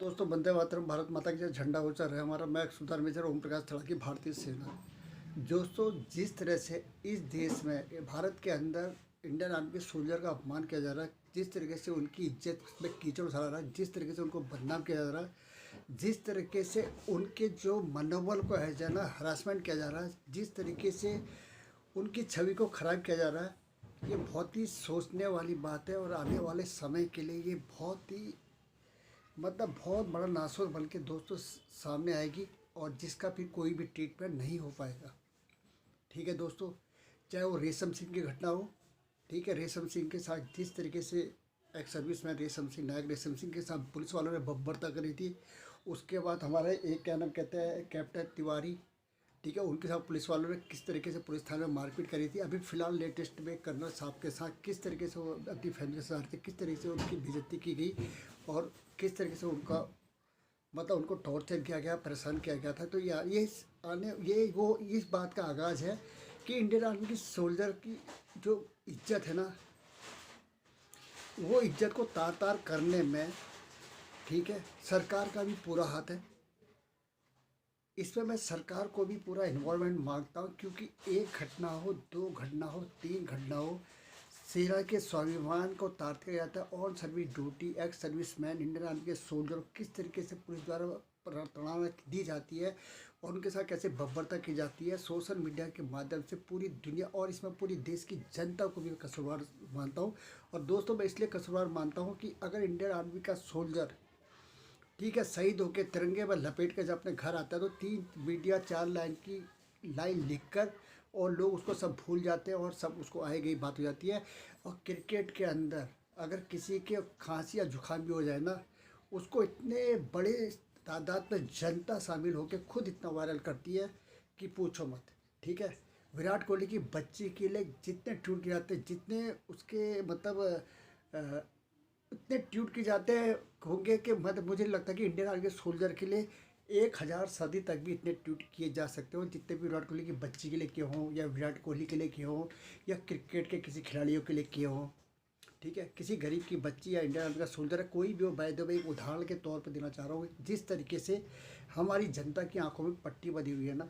दोस्तों, वंदे मातरम। भारत माता की जय। झंडा ऊंचा रहे हमारा। मैं सुधार मेजर ओम प्रकाश तड़ाकी, भारतीय सेना। दोस्तों, जिस तरह से इस देश में भारत के अंदर इंडियन आर्मी के सोल्जर का अपमान किया जा रहा है, जिस तरीके से उनकी इज्जत में कीचड़ उछाला रहा है, जिस तरीके से उनको बदनाम किया जा रहा है, जिस तरीके से उनके जो मनोबल को है जो ना हरासमेंट किया जा रहा है, जिस तरीके से उनकी छवि को खराब किया जा रहा है, ये बहुत ही सोचने वाली बात है। और आने वाले समय के लिए ये बहुत ही बहुत बड़ा नासुर बन के दोस्तों सामने आएगी, और जिसका फिर कोई भी ट्रीटमेंट नहीं हो पाएगा। ठीक है दोस्तों, चाहे वो रेशम सिंह की घटना हो। ठीक है, रेशम सिंह के साथ जिस तरीके से एक सर्विसमैन रेशम सिंह, नायक रेशम सिंह के साथ पुलिस वालों ने बर्बरता करी थी। उसके बाद हमारे एक क्या नाम कहते हैं, कैप्टन तिवारी, ठीक है, उनके साथ पुलिस वालों ने किस तरीके से पुलिस थाने में मारपीट करी थी। अभी फिलहाल लेटेस्ट में कर्नल साहब के साथ किस तरीके से वो अपनी फैमिली के साथ किस तरीके से उनकी बेइज्जती की गई, और किस तरीके से उनका उनको टॉर्चर किया गया, परेशान किया गया था। तो यार ये वो इस बात का आगाज़ है कि इंडियन आर्मी की सोल्जर की जो इज्जत है ना, वो इज्जत को तार तार करने में, ठीक है, सरकार का भी पूरा हाथ है। इसमें मैं सरकार को भी पूरा इन्वॉल्वमेंट मांगता हूँ, क्योंकि एक घटना हो, दो घटना हो, तीन घटना हो, सेना के स्वाभिमान को तार किया जाता है। On service duty ex service man Indian army के सोल्जर को किस तरीके से पुलिस द्वारा प्रताड़ना दी जाती है, और उनके साथ कैसे बर्बरता की जाती है सोशल मीडिया के माध्यम से पूरी दुनिया, और इसमें पूरी देश की जनता को भी कसूरवार मानता हूँ। और दोस्तों, मैं इसलिए कसूरवार मानता हूँ कि अगर इंडियन आर्मी का सोल्जर, ठीक है, शहीद होकर तिरंगे में लपेट कर जब अपने घर आता है, तो 3 मीडिया 4 लाइन की लाइन लिखकर और लोग उसको सब भूल जाते हैं, और सब उसको आए गई बात हो जाती है। और क्रिकेट के अंदर अगर किसी के खांसी या जुकाम भी हो जाए ना, उसको इतने बड़े तादाद में जनता शामिल होकर खुद इतना वायरल करती है कि पूछो मत। ठीक है, विराट कोहली की बच्ची के लिए जितने ट्वीट किए जाते हैं, जितने उसके इतने ट्वीट किए जाते हैं होंगे कि मुझे लगता है कि इंडियन आर्मी के सोल्जर के लिए 1000 सदी तक भी इतने ट्वीट किए जा सकते हो, जितने भी विराट कोहली की बच्ची के लिए किए हों, या विराट कोहली के लिए किए हों, या क्रिकेट के किसी खिलाड़ियों के लिए किए हों। ठीक है, किसी गरीब की बच्ची या इंडियन आर्मी का सोल्जर है, कोई भी हो, बाय द वे एक उदाहरण के तौर पर देना चाह रहा हूँ। जिस तरीके से हमारी जनता की आंखों में पट्टी बंधी हुई है ना,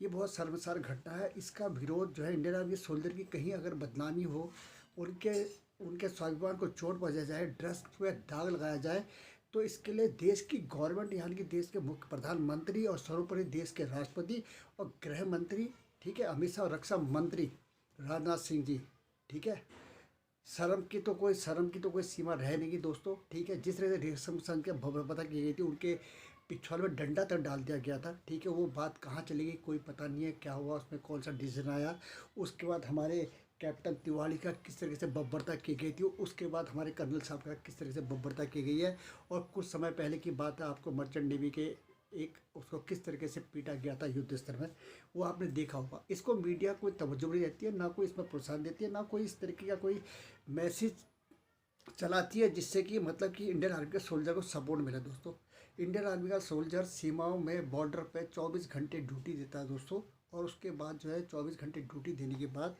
ये बहुत शर्मसार घटना है। इसका विरोध जो है, इंडियन आर्मी सोल्जर की कहीं अगर बदनामी हो, उनके उनके स्वाभिमान को चोट पहुँचाया जाए, ड्रेस पे दाग लगाया जाए, तो इसके लिए देश की गवर्नमेंट, यानी कि देश के मुख्य प्रधानमंत्री और सर्वोपरि देश के राष्ट्रपति और गृह मंत्री, ठीक है, अमित शाह, रक्षा मंत्री राजनाथ सिंह जी, ठीक है, शर्म की तो कोई सीमा रह नहीं दोस्तों। ठीक है, जिस तरह से रेशम संघ की भव्यता की गई थी, उनके पिछवाड़े में डंडा तक डाल दिया गया था। ठीक है, वो बात कहाँ चली गई कोई पता नहीं है, क्या हुआ उसमें, कौन सा डिसीजन आया। उसके बाद हमारे कैप्टन तिवारी का किस तरीके से बर्बरता की गई थी, उसके बाद हमारे कर्नल साहब का किस तरीके से बर्बरता की गई है। और कुछ समय पहले की बात है, आपको मर्चेंट नेवी के एक उसको किस तरीके से पीटा गया था युद्ध स्तर में, वो आपने देखा होगा। इसको मीडिया कोई तवज्जो नहीं देती है, ना कोई इसमें प्रोत्साहन देती है, ना कोई इस तरीके का कोई मैसेज चलाती है, जिससे कि कि इंडियन आर्मी के सोल्जर को सपोर्ट मिले। दोस्तों, इंडियन आर्मी का सोल्जर सीमाओं में, बॉर्डर पे 24 घंटे ड्यूटी देता है दोस्तों। और उसके बाद जो है 24 घंटे ड्यूटी देने के बाद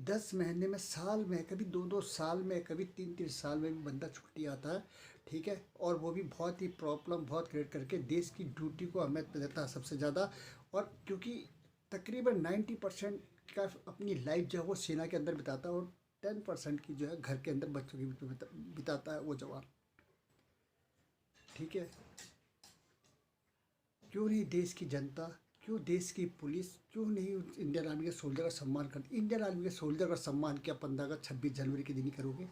10 महीने में, साल में, कभी 2-2 साल में, कभी 3-3 साल में भी बंदा छुट्टी आता है। ठीक है, और वो भी बहुत ही प्रॉब्लम बहुत क्रिएट करके देश की ड्यूटी को अहमियत देता है सबसे ज़्यादा। और क्योंकि तकरीबन 90% का अपनी लाइफ जो है वो सेना के अंदर बिताता है, और 10% की जो है घर के अंदर बच्चों के बीच में बिताता है वो जवान। ठीक है, क्यों नहीं देश की जनता, क्यों देश की पुलिस, क्यों नहीं इंडियन आर्मी के सोल्जर का सम्मान करती। इंडियन आर्मी के सोल्जर का सम्मान क्या 15 अगस्त 26 जनवरी के दिन ही करोगे?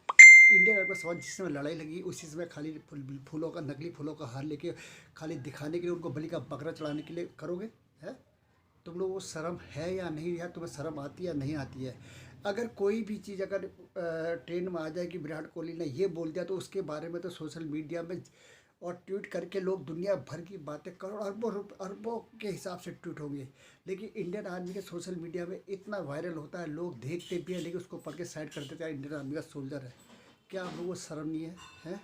इंडियन आर्मी का सम्मान जिस समय लड़ाई लगी उसी समय खाली फूलों का, नकली फूलों का हार लेके खाली दिखाने के लिए, उनको बलि का बकरा चढ़ाने के लिए करोगे? है तुम लोग वो शर्म है या नहीं, या तुम्हें शर्म आती है या नहीं आती है? अगर कोई भी चीज़ अगर ट्रेंड में आ जाए कि विराट कोहली ने ये बोल दिया, तो उसके बारे में तो सोशल मीडिया में और ट्वीट करके लोग दुनिया भर की बातें, करोड़ अरबों अरबों के हिसाब से ट्वीट होंगे। लेकिन इंडियन आर्मी के सोशल मीडिया में इतना वायरल होता है, लोग देखते भी हैं, लेकिन उसको पढ़ के साइड कर देते हैं, इंडियन आर्मी का सोल्जर है। क्या आप लोगों को शर्म नहीं है?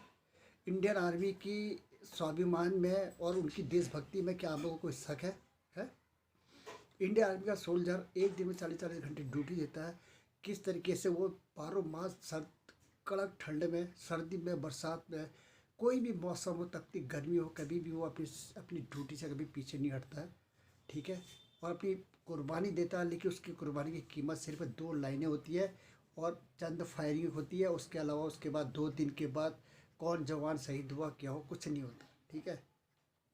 इंडियन आर्मी की स्वाभिमान में और उनकी देशभक्ति में क्या आप लोगों को शक है? इंडियन आर्मी का सोल्जर एक दिन में 40-40 घंटे ड्यूटी देता है। किस तरीके से वो 12 मास सर्द, कड़क ठंड में, सर्दी में, बरसात में, कोई भी मौसम हो, तपती गर्मी हो, कभी भी वो अपनी अपनी ड्यूटी से कभी पीछे नहीं हटता है, ठीक है। और अपनी कुर्बानी देता है, लेकिन उसकी कुर्बानी की कीमत सिर्फ 2 लाइनें होती है और चंद फायरिंग होती है। उसके अलावा उसके बाद 2 दिन के बाद कौन जवान शहीद हुआ क्या हो, कुछ नहीं होता, ठीक है।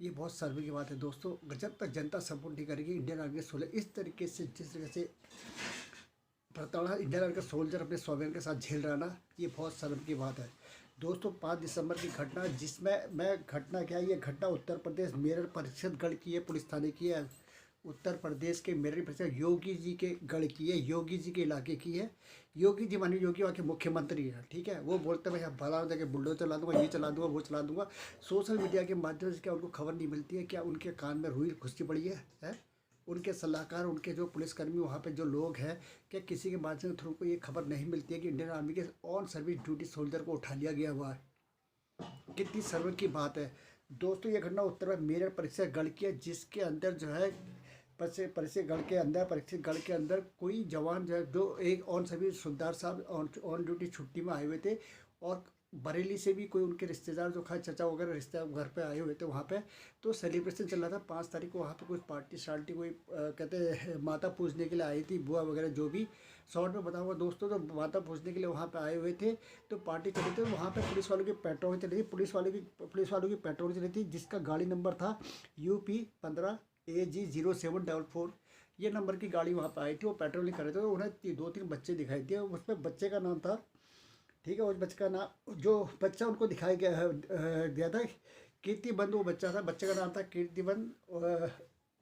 ये बहुत शर्म की बात है दोस्तों। जब तक जनता सपोर्ट नहीं करेगी इंडियन आर्मी के 16 इस तरीके से, जिस तरह से प्रताड़ना इंडियन आर्मी का सोल्जर अपने सोवेन के साथ झेल रहा है ना, ये बहुत शर्म की बात है दोस्तों। 5 दिसंबर की घटना, जिसमें मैं घटना क्या है, ये घटना उत्तर प्रदेश मेरठ परिषदगढ़ की है, पुलिस थाने की है। उत्तर प्रदेश के मेरठ परिषद योगी जी के गढ़ की है, योगी जी के इलाके की है। योगी जी मानी योगी वहाँ के मुख्यमंत्री हैं, ठीक है। वो बोलते हैं भाई भला जाके बुलडोजर चला दूंगा, ये चला दूंगा, वो चला दूंगा। सोशल मीडिया के माध्यम से क्या उनको खबर नहीं मिलती है? क्या उनके कान में रुई घुसी पड़ी है? उनके सलाहकार, उनके जो पुलिसकर्मी वहाँ पे जो लोग हैं, क्या किसी के माध्यम से थ्रू को ये खबर नहीं मिलती है कि इंडियन आर्मी के ऑन सर्विस ड्यूटी सोल्जर को उठा लिया गया हुआ है? कितनी शर्म की बात है दोस्तों। ये घटना उत्तर में मेरठ परिषदगढ़ की है, जिसके अंदर जो है परिषदगढ़ के अंदर कोई जवान जो है, जो एक ऑन सर्विस सुबेदार साहब ऑन ड्यूटी छुट्टी में आए हुए थे, और बरेली से भी कोई उनके रिश्तेदार जो खा चचा वगैरह रिश्तेदार घर पे आए हुए थे वहाँ पे। तो सेलिब्रेशन चल रहा था 5 तारीख को, वहाँ पे कुछ पार्टी शार्टी कोई कहते हैं माता पूजने के लिए आई थी, बुआ वगैरह जो भी शॉर्ट में बताऊँगा दोस्तों। तो माता पूजने के लिए वहाँ पे आए हुए थे, तो पार्टी चली थी वहाँ पे। पुलिस वालों की पेट्रोल चली थी, पुलिस वालों की पेट्रोल चली थी, जिसका गाड़ी नंबर था UP 15 AG 0744। ये नंबर की गाड़ी वहाँ पे आई थी, वो पेट्रोलिंग कर रहे थे। तो उन्हें 2-3 बच्चे दिखाई दिए, उसमें बच्चे का नाम था, ठीक है, उस बच्चे का नाम, जो बच्चा उनको दिखाया गया था कीर्तिबंद, वो बच्चा था, बच्चे का नाम था कीर्तिबंद।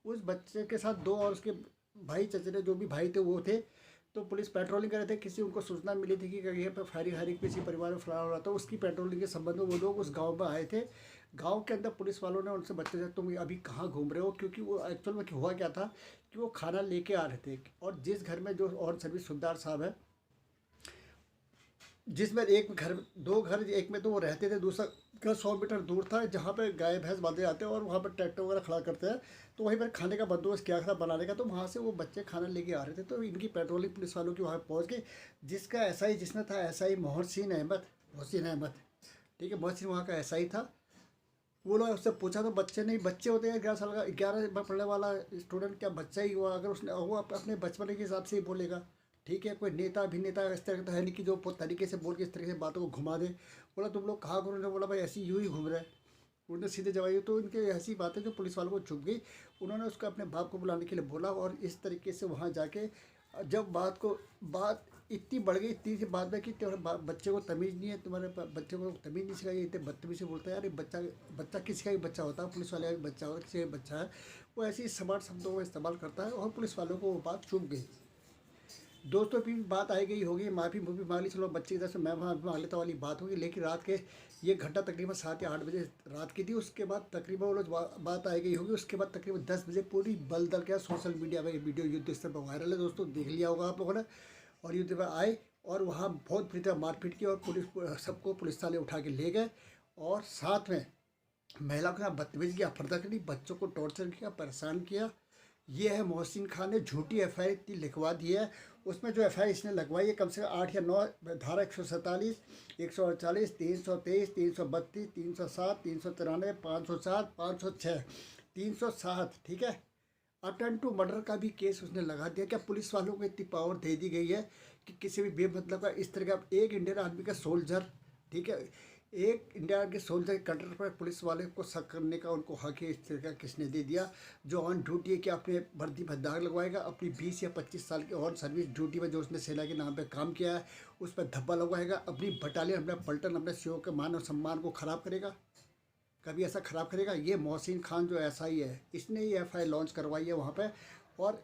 उस बच्चे के साथ 2 और उसके भाई चचेरे जो भी भाई थे वो थे। तो पुलिस पेट्रोलिंग कर रहे थे, किसी उनको सूचना मिली थी कि यहाँ पे फायरिंग किसी परिवार में फरार हो रहा था। उसकी पेट्रोलिंग के संबंध में वो लोग उस गाँव में आए थे। गांव के अंदर पुलिस वालों ने उनसे बच्चे से, तुम अभी कहाँ घूम रहे हो? क्योंकि वो एक्चुअल में हुआ क्या था कि वो खाना लेके आ रहे थे, और जिस घर में जो ऑन सर्विस सुबेदार साहब है, जिसमें एक घर 2 घर, एक में तो वो रहते थे, दूसरा घर 100 मीटर दूर था, जहाँ पे गाय भैंस बांधे जाते हैं और वहाँ पर ट्रैक्टर वगैरह खड़ा करते हैं। तो वहीं पर खाने का बंदोबस्त किया था बनाने का। तो वहाँ से वो बच्चे खाना लेके आ रहे थे, तो इनकी पेट्रोलिंग पुलिस वालों की वहाँ पहुँच गई, जिसका एसआई जिसमें था, एसआई मोहसिन अहमद, ठीक है, मोहसिन वहाँ का एसआई था। वो लोग उससे पूछा तो बच्चे नहीं, बच्चे होते हैं 11 साल का, 11 में पढ़ने वाला स्टूडेंट, क्या बच्चा ही हुआ? अगर उसने वो अपने बचपन के हिसाब से ही बोलेगा, ठीक है। कोई नेता अभिनेता इस तरह का तो है नहीं कि जो तरीके से बोल के इस तरीके से बातों को घुमा दे। बोला तुम लोग कहाँ घूम रहे हो? बोला भाई ऐसे यूँ ही घूम रहे हैं। उन्होंने सीधे जवाब दिया। तो इनके ऐसी बातें जो पुलिस वालों को चुभ गई, उन्होंने उसको अपने बाप को बुलाने के लिए बोला, और इस तरीके से वहाँ जाके जब बात इतनी बढ़ गई, इतनी सी बात में कि तुम्हारे बच्चे को तमीज़ नहीं है, तुम्हारे बच्चे को तमीज़ नहीं सिखाई, इतने बदतमीज़ी से बोलता है। यार बच्चा किसी का भी बच्चा होता है, पुलिस वाले का भी बच्चा होता है, किसी का भी बच्चा है, वो ऐसे ही स्मार्ट शब्दों का इस्तेमाल करता है, और पुलिस वालों को वो बात चुभ गई दोस्तों। भी बात आई गई होगी, माफ़ी मांग ली, चलो बच्चे इधर से मैं वहाँ मांग लेता वाली बात होगी। लेकिन रात के ये घंटा तकरीबन 7 या 8 बजे रात की थी। उसके बाद तकरीबन वो लोग बात आई गई होगी। उसके बाद तकरीबन 10 बजे पूरी बल दल के सोशल मीडिया पर वीडियो युद्ध स्तर पर वायरल है दोस्तों, देख लिया होगा आप लोगों ने। और युद्ध पर आए और वहाँ बहुत बुरी तरह मारपीट की, और पुलिस सबको पुलिस वाले उठा के ले गए, और साथ में महिलाओं के साथ बदतमीजी की, अफरदा करी, बच्चों को टॉर्चर किया, परेशान किया। ये है मोहसिन खान ने झूठी एफआईआर इतनी लिखवा दी है। उसमें जो एफआईआर इसने लगवाई है कम से कम 8 या 9 धारा 147, 148, 323, 332, 307, 393, 504, 506, 307, ठीक है। अटेम्प्ट टू मर्डर का भी केस उसने लगा दिया। क्या पुलिस वालों को इतनी पावर दे दी गई है कि किसी भी बेमतलब का इस तरह का एक इंडियन आर्मी का सोल्जर, ठीक है, एक इंडिया के सोल्जर के कटर पर पुलिस वाले को शक करने का उनको हक है, इस तरह का किसने दे दिया? जो ऑन ड्यूटी है कि अपने वर्दी पर दाग लगवाएगा, अपनी 20 या 25 साल की ऑन सर्विस ड्यूटी में जो उसने सेना के नाम पे काम किया है उस पर धब्बा लगवाएगा, अपनी बटालियन, अपना पलटन, अपने सीओ के मान और सम्मान को ख़राब करेगा। कभी ऐसा ख़राब करेगा? ये मोहसिन खान जो ऐसा ही है, इसने ये एफआईआर लॉन्च करवाई है वहाँ पर। और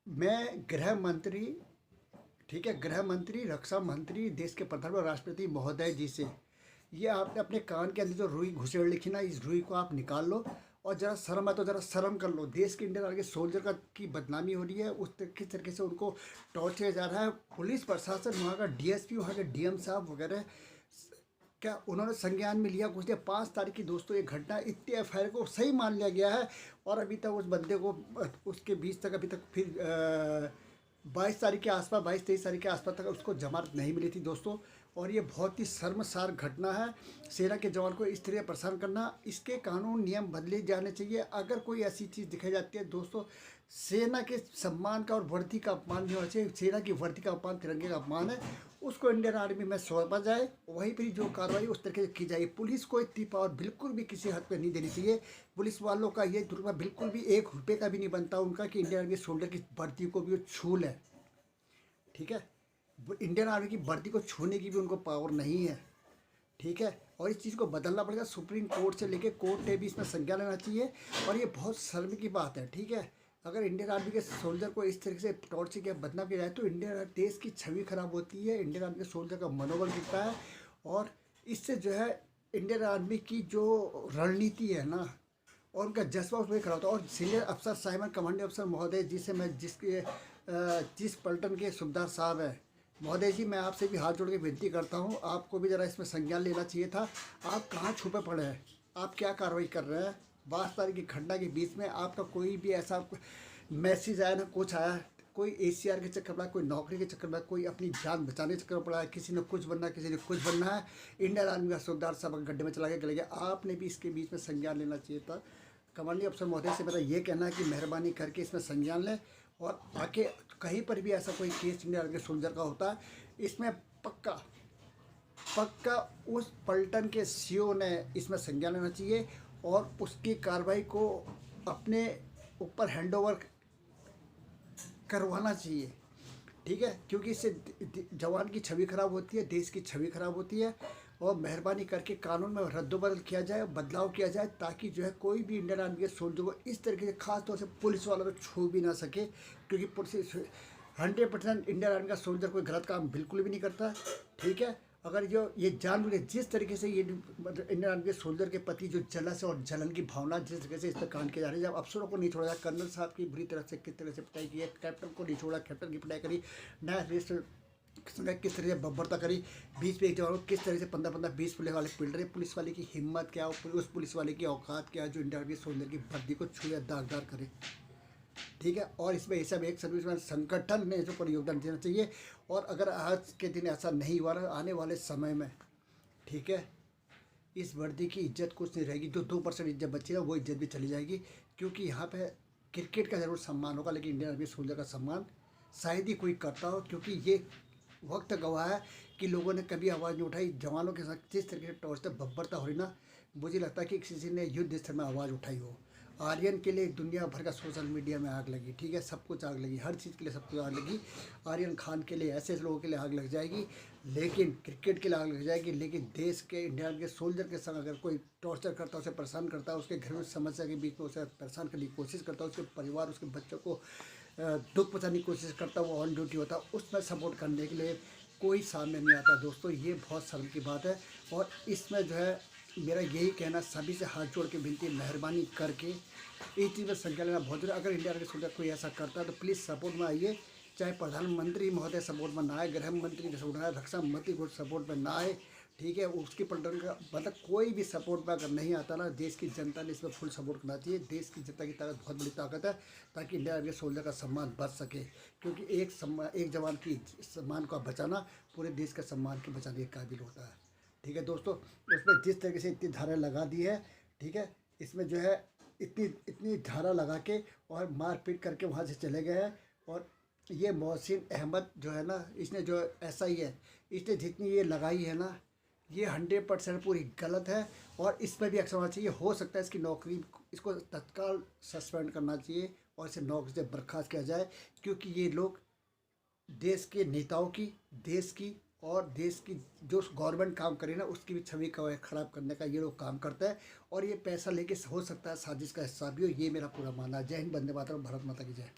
मैं गृह मंत्री, ठीक है, गृह मंत्री, रक्षा मंत्री, देश के प्रधान और राष्ट्रपति महोदय जी से ये आपने अपने कान के अंदर जो रुई घुसेड़ लिखी ना, इस रुई को आप निकाल लो, और ज़रा शर्म है तो ज़रा शर्म कर लो। देश के इंडियन आर्मी के सोल्जर का की बदनामी हो रही है, उस किस तरीके से उनको टॉर्चर जा रहा है। पुलिस प्रशासन, वहाँ का डीएसपी, वहाँ के डीएम साहब वगैरह, क्या उन्होंने संज्ञान में लिया कुछ? 5 तारीख की दोस्तों ये घटना, इतनी एफआईआर को सही मान लिया गया है, और अभी तक उस बंदे को उसके बीच तक अभी तक फिर 22 तारीख के आसपास, 22-23 तारीख के आसपास तक उसको जमानत नहीं मिली थी दोस्तों। और ये बहुत ही शर्मसार घटना है। सेना के जवान को इस तरह परेशान करना, इसके कानून नियम बदले जाने चाहिए। अगर कोई ऐसी चीज़ दिखाई जाती है दोस्तों, सेना के सम्मान का और वर्दी का अपमान नहीं होना चाहिए। सेना की वर्दी का अपमान तिरंगे का अपमान है, उसको इंडियन आर्मी में सौंपा जाए, वहीं पर जो कार्रवाई उस तरीके से की जाए। पुलिस को इतनी पावर बिल्कुल भी किसी हद पे नहीं देनी चाहिए। पुलिस वालों का ये दुर्गा बिल्कुल भी 1 रुपये का भी नहीं बनता उनका कि इंडियन आर्मी सोल्डर की वर्दी को भी वो छू लें। ठीक है, इंडियन आर्मी की वर्दी को छूने की भी उनको पावर नहीं है। ठीक है, और इस चीज़ को बदलना पड़ेगा। सुप्रीम कोर्ट से लेके कोर्ट ने भी इसमें संज्ञान लेना चाहिए, और ये बहुत शर्म की बात है। ठीक है, अगर इंडियन आर्मी के सोल्जर को इस तरीके से टॉर्चर किया, बदनाम किया जाए, तो इंडियन देश की छवि खराब होती है, इंडियन आर्मी के सोल्जर का मनोबल गिरता है, और इससे जो है इंडियन आर्मी की जो रणनीति है ना, और उनका जज्बा उसमें खड़ा होता है। और सीनियर अफसर साइमन कमांडिंग अफसर महोदय जिसे मैं जिस पलटन के सूबेदार साहब हैं, महोदय जी, मैं आपसे भी हाथ जोड़ के विनती करता हूँ, आपको भी ज़रा इसमें संज्ञान लेना चाहिए था। आप कहाँ छुपे पड़े हैं? आप क्या कार्रवाई कर रहे हैं? 22 तारीख की घटना के बीच में आपका कोई भी ऐसा मैसेज आया ना कुछ आया? कोई ACR के चक्कर पड़ा, कोई नौकरी के चक्कर में, कोई अपनी जान बचाने के चक्कर में पड़ा है, किसी ने कुछ बनना है, किसी ने कुछ बनना है, इंडियन आर्मी का सूबेदार साहब गड्ढे में चला गया। आपने भी इसके बीच में संज्ञान लेना चाहिए था। कमांडिंग अफसर महोदय से मेरा ये कहना है कि मेहरबानी करके इसमें संज्ञान लें, और आके कहीं पर भी ऐसा कोई केस इंडियन आर्मी के सोल्जर का होता है, इसमें पक्का पक्का उस पलटन के CO ने इसमें संज्ञान लेना चाहिए, और उसकी कार्रवाई को अपने ऊपर हैंडओवर करवाना चाहिए। ठीक है, क्योंकि इससे जवान की छवि खराब होती है, देश की छवि खराब होती है। और मेहरबानी करके कानून में रद्दोबदल किया जाए, बदलाव किया जाए, ताकि जो है कोई भी इंडियन आर्मी के सोल्जर को इस तरीके से, खास तौर से पुलिस वालों को छू भी ना सके। क्योंकि पुलिस 100% इंडियन आर्मी का सोल्जर कोई गलत काम बिल्कुल भी नहीं करता। ठीक है, अगर जो ये जानबूझ जिस तरीके से ये इंडियन आर्मी के सोल्जर के प्रति जो जलस और जलन की भावना जिस तरीके से इस पर कांड किया जा रहा है, जब अफसरों को नहीं छोड़ा जाए, कर्नल साहब की बुरी तरह से किस तरह से पिटाई की है, कैप्टन को नहीं छोड़ा, कैप्टन की पिटाई करी, नया रेस किस तरह से बब्बरता करी, बीच में एक जवान को किस तरह से 15-15 20 पुलिस वाले पीट रहे। पुलिस वाले की हिम्मत क्या, उस पुलिस वाले की औकात क्या जो इंडियन आर्मी के सोल्जर की वर्दी को छू या दागदार करे। ठीक है, और इसमें ये सब एक सर्विसमैन संगठन ने जो पर योगदान देना चाहिए। और अगर आज के दिन ऐसा नहीं हुआ, आने वाले समय में, ठीक है, इस वर्दी की इज्जत कुछ नहीं रहेगी। जो 2% इज्जत बची है वो इज्जत भी चली जाएगी। क्योंकि यहाँ पे क्रिकेट का ज़रूर सम्मान होगा, लेकिन इंडियन आर्मी सोल्जर का सम्मान शायद ही कोई करता हो। क्योंकि ये वक्त गवाह है कि लोगों ने कभी आवाज़ नहीं उठाई। जवानों के साथ जिस तरीके से टॉर्चर बब्बरता हो रही ना, मुझे लगता है कि किसी ने युद्ध स्तर में आवाज़ उठाई हो। आर्यन के लिए दुनिया भर का सोशल मीडिया में आग लगी। ठीक है, सब कुछ आग लगी, हर चीज़ के लिए सब कुछ आग लगी। आर्यन खान के लिए, ऐसे लोगों के लिए आग लग जाएगी, लेकिन क्रिकेट के लिए आग लग जाएगी। लेकिन देश के, इंडिया के सोल्जर के संग अगर कोई टॉर्चर करता है, उसे परेशान करता है, उसके घर में समस्या के बीच में उसे परेशान करने की कोशिश करता है, उसके परिवार, उसके बच्चों को दुख पहुँचाने की कोशिश करता है, वो ऑन ड्यूटी होता है, उसमें सपोर्ट करने के लिए कोई सामने नहीं आता। दोस्तों, ये बहुत शर्म की बात है। और इसमें जो है मेरा यही कहना, सभी से हाथ जोड़ के विनती, मेहरबानी करके इस चीज़ में संज्ञान लेना बहुत जरूरी है। अगर इंडिया के सोल्जर कोई ऐसा करता है तो प्लीज़ सपोर्ट में आइए। चाहे प्रधानमंत्री महोदय सपोर्ट में ना आए, गृह मंत्री सपोर्ट में आए, रक्षा मंत्री को सपोर्ट में ना आए, ठीक है, उसकी पलटन का मतलब कोई भी सपोर्ट में अगर नहीं आता ना, देश की जनता ने इसमें फुल सपोर्ट करना चाहिए। देश की जनता की ताकत बहुत बड़ी ताकत है, ताकि इंडिया के सोल्जर का सम्मान बच सके। क्योंकि एक जवान की सम्मान को बचाना पूरे देश का सम्मान के बचाने के काबिल होता है। ठीक है दोस्तों, उसमें जिस तरीके से इतनी धारा लगा दी है, ठीक है, इसमें जो है इतनी धारा लगा के और मारपीट करके वहाँ से चले गए हैं। और ये मोहसिन अहमद जो है ना, इसने जो SI है, इसने जितनी ये लगाई है ना, ये 100% पूरी गलत है। और इस पर भी एक्शन होना चाहिए। हो सकता है इसकी नौकरी, इसको तत्काल सस्पेंड करना चाहिए और इसे नौकरी से बर्खास्त किया जाए। क्योंकि ये लोग देश के नेताओं की, देश की और देश की जो गवर्नमेंट काम करे ना, उसकी भी छवि का खराब करने का ये लोग काम करते हैं। और ये पैसा लेके हो सकता है साजिश का हिस्सा भी हो। ये मेरा पूरा मानना है। जय हिंद, वंदे मातरम, भारत माता की जय।